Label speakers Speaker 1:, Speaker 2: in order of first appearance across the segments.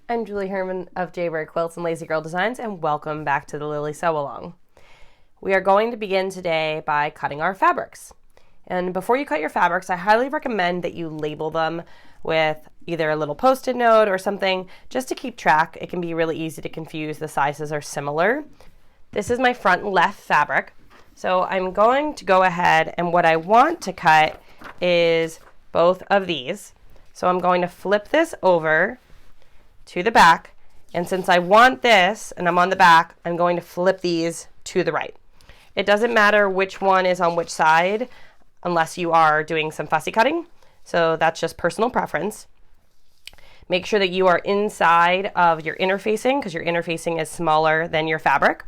Speaker 1: I'm Julie Herman of Jaybird Quilts and Lazy Girl Designs, and welcome back to the Lily Sew Along. We are going to begin today by cutting our fabrics. And before you cut your fabrics, I highly recommend that you label them with either a little post-it note or something just to keep track. It can be really easy to confuse. The sizes are similar. This is my front left fabric. So I'm going to go ahead, and what I want to cut is both of these. So I'm going to flip this over to the back, and since I want this and I'm on the back, I'm going to flip these to the right. It doesn't matter which one is on which side unless you are doing some fussy cutting, so that's just personal preference. Make sure that you are inside of your interfacing because your interfacing is smaller than your fabric.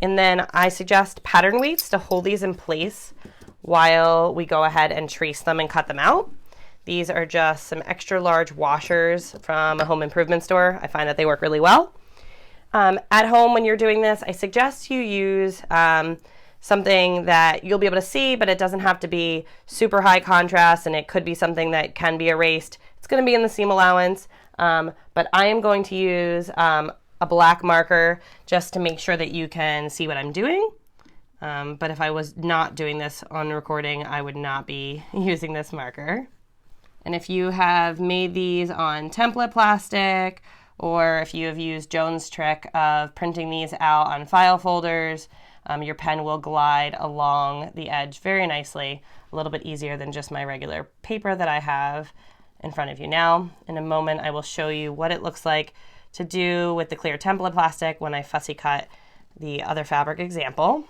Speaker 1: And then I suggest pattern weights to hold these in place while we go ahead and trace them and cut them out. These are just some extra large washers from a home improvement store. I find that they work really well. At home when you're doing this, I suggest you use something that you'll be able to see, but it doesn't have to be super high contrast, and it could be something that can be erased. It's going to be in the seam allowance, but I am going to use a black marker just to make sure that you can see what I'm doing. But if I was not doing this on recording, I would not be using this marker. And if you have made these on template plastic, or if you have used Joan's trick of printing these out on file folders, your pen will glide along the edge very nicely, a little bit easier than just my regular paper that I have in front of you now. In a moment, I will show you what it looks like to do with the clear template plastic when I fussy cut the other fabric example.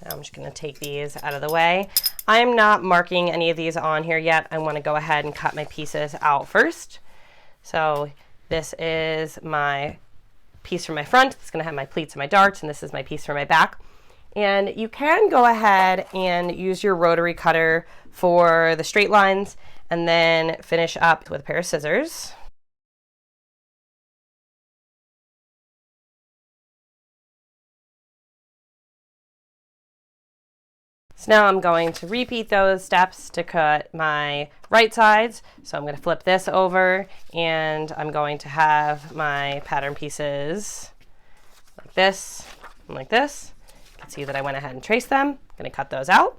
Speaker 1: Now I'm just going to take these out of the way. I'm not marking any of these on here yet. I want to go ahead and cut my pieces out first. So this is my piece for my front. It's going to have my pleats and my darts, and this is my piece for my back. And you can go ahead and use your rotary cutter for the straight lines and then finish up with a pair of scissors. So now I'm going to repeat those steps to cut my right sides. So I'm going to flip this over, and I'm going to have my pattern pieces like this and like this. You can see that I went ahead and traced them. I'm going to cut those out.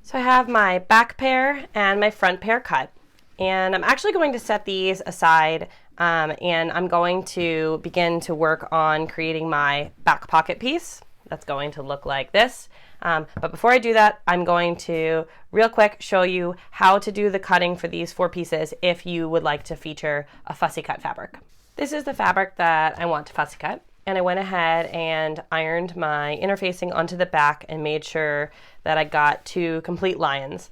Speaker 1: So I have my back pair and my front pair cut. And I'm actually going to set these aside, and I'm going to begin to work on creating my back pocket piece. That's going to look like this. But before I do that, I'm going to real quick show you how to do the cutting for these 4 pieces if you would like to feature a fussy cut fabric. This is the fabric that I want to fussy cut, and I went ahead and ironed my interfacing onto the back and made sure that I got 2 complete lions.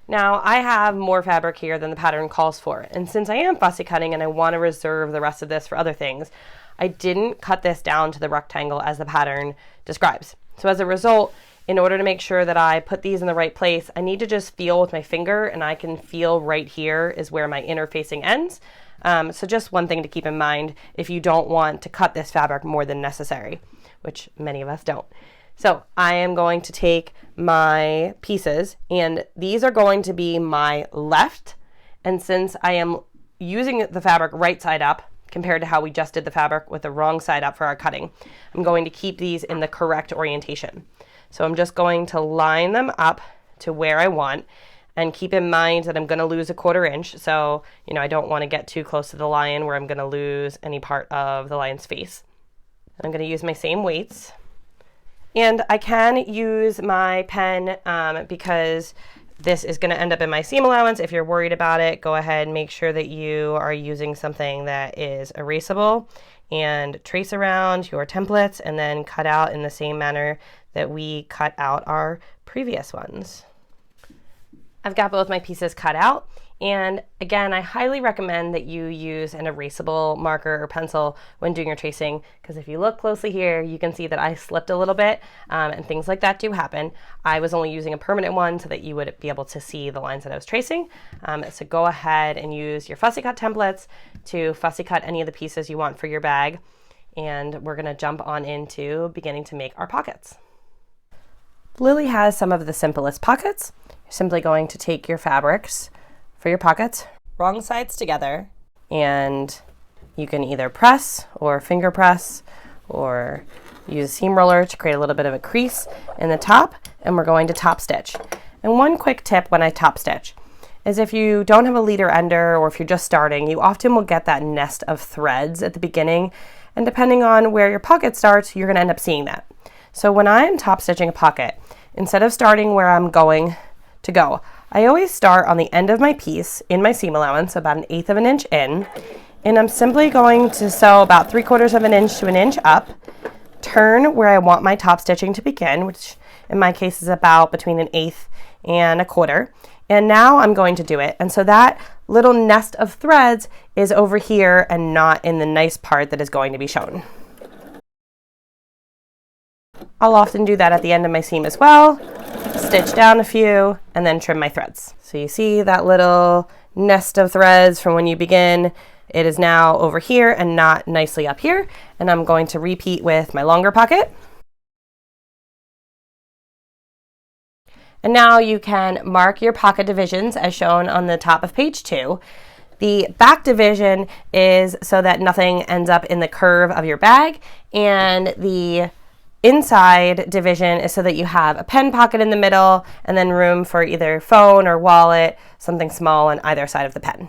Speaker 1: Now I have more fabric here than the pattern calls for, and since I am fussy cutting and I want to reserve the rest of this for other things, I didn't cut this down to the rectangle as the pattern describes. So as a result, in order to make sure that I put these in the right place, I need to just feel with my finger, and I can feel right here is where my interfacing ends. So just one thing to keep in mind if you don't want to cut this fabric more than necessary, which many of us don't. So I am going to take my pieces, and these are going to be my left. And since I am using the fabric right side up, compared to how we just did the fabric with the wrong side up for our cutting, I'm going to keep these in the correct orientation. So I'm just going to line them up to where I want, and keep in mind that I'm going to lose a 1/4 inch. So, I don't want to get too close to the lion where I'm going to lose any part of the lion's face. I'm going to use my same weights. And I can use my pen because this is going to end up in my seam allowance. If you're worried about it, go ahead and make sure that you are using something that is erasable, and trace around your templates and then cut out in the same manner that we cut out our previous ones. I've got both my pieces cut out, and again, I highly recommend that you use an erasable marker or pencil when doing your tracing, because if you look closely here, you can see that I slipped a little bit, and things like that do happen. I was only using a permanent one so that you would be able to see the lines that I was tracing. So go ahead and use your fussy cut templates to fussy cut any of the pieces you want for your bag, and we're going to jump on into beginning to make our pockets. Lily has some of the simplest pockets. You're simply going to take your fabrics, for your pockets. Wrong sides together, and you can either press or finger press or use a seam roller to create a little bit of a crease in the top, and we're going to top stitch. And one quick tip when I top stitch is if you don't have a leader ender or if you're just starting, you often will get that nest of threads at the beginning, and depending on where your pocket starts, you're going to end up seeing that. So when I'm top stitching a pocket, instead of starting where I'm going to go, I always start on the end of my piece in my seam allowance, about 1/8 of an inch in, and I'm simply going to sew about 3/4 of an inch to an inch up, turn where I want my top stitching to begin, which in my case is about between 1/8 and 1/4. And now I'm going to do it. And so that little nest of threads is over here and not in the nice part that is going to be shown. I'll often do that at the end of my seam as well, stitch down a few, and then trim my threads. So you see that little nest of threads from when you begin. It is now over here and not nicely up here. And I'm going to repeat with my longer pocket. And now you can mark your pocket divisions as shown on the top of page 2. The back division is so that nothing ends up in the curve of your bag, and the inside division is so that you have a pen pocket in the middle and then room for either phone or wallet, something small on either side of the pen.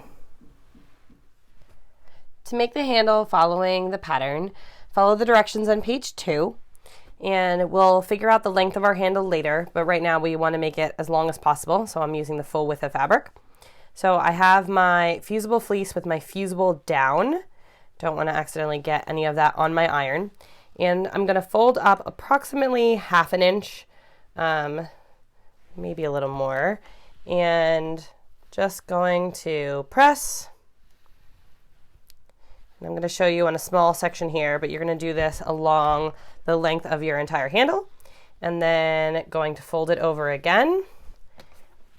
Speaker 1: To make the handle following the pattern, follow the directions on page 2. And we'll figure out the length of our handle later, but right now we want to make it as long as possible, so I'm using the full width of fabric. So I have my fusible fleece with my fusible down. Don't want to accidentally get any of that on my iron. And I'm going to fold up approximately 1/2 inch, maybe a little more, and just going to press. And I'm going to show you on a small section here, but you're going to do this along the length of your entire handle, and then going to fold it over again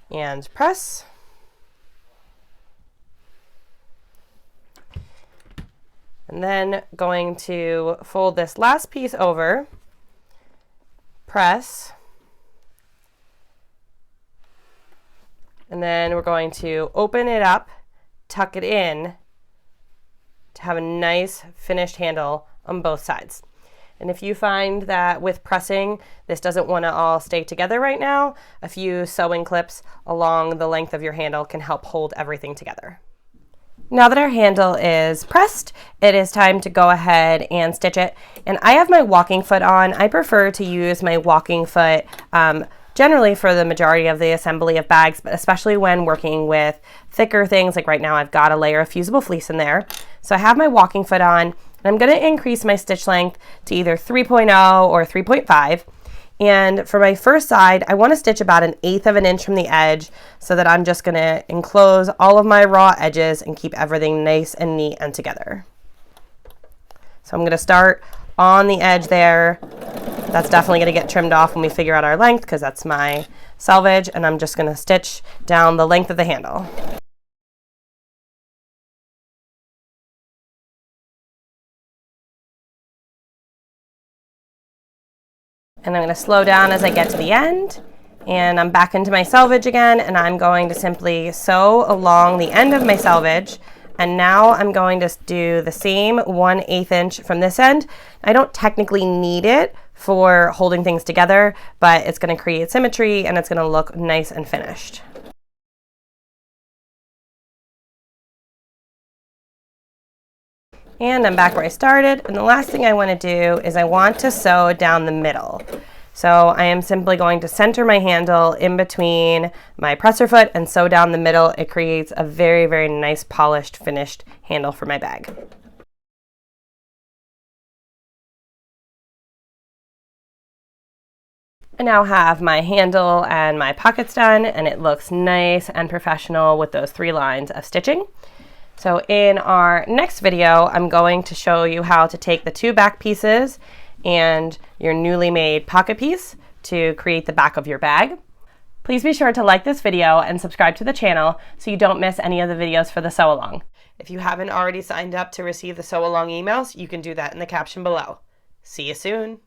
Speaker 1: and press. And then going to fold this last piece over, press, and then we're going to open it up, tuck it in to have a nice finished handle on both sides. And if you find that with pressing, this doesn't want to all stay together right now, a few sewing clips along the length of your handle can help hold everything together. Now that our handle is pressed, it is time to go ahead and stitch it. And I have my walking foot on. I prefer to use my walking foot generally for the majority of the assembly of bags, but especially when working with thicker things, like right now I've got a layer of fusible fleece in there. So I have my walking foot on. And I'm going to increase my stitch length to either 3.0 or 3.5. And for my first side, I want to stitch about 1/8 of an inch from the edge so that I'm just going to enclose all of my raw edges and keep everything nice and neat and together. So I'm going to start on the edge there. That's definitely going to get trimmed off when we figure out our length because that's my selvage. And I'm just going to stitch down the length of the handle. And I'm going to slow down as I get to the end, and I'm back into my selvage again, and I'm going to simply sew along the end of my selvage. And now I'm going to do the same 1/8 inch from this end. I don't technically need it for holding things together, but it's going to create symmetry and it's going to look nice and finished. And I'm back where I started, and the last thing I want to do is I want to sew down the middle. So I am simply going to center my handle in between my presser foot and sew down the middle. It creates a very, very nice polished, finished handle for my bag. I now have my handle and my pockets done, and it looks nice and professional with those 3 lines of stitching. So in our next video, I'm going to show you how to take the 2 back pieces and your newly made pocket piece to create the back of your bag. Please be sure to like this video and subscribe to the channel so you don't miss any of the videos for the sew along. If you haven't already signed up to receive the sew along emails, you can do that in the caption below. See you soon.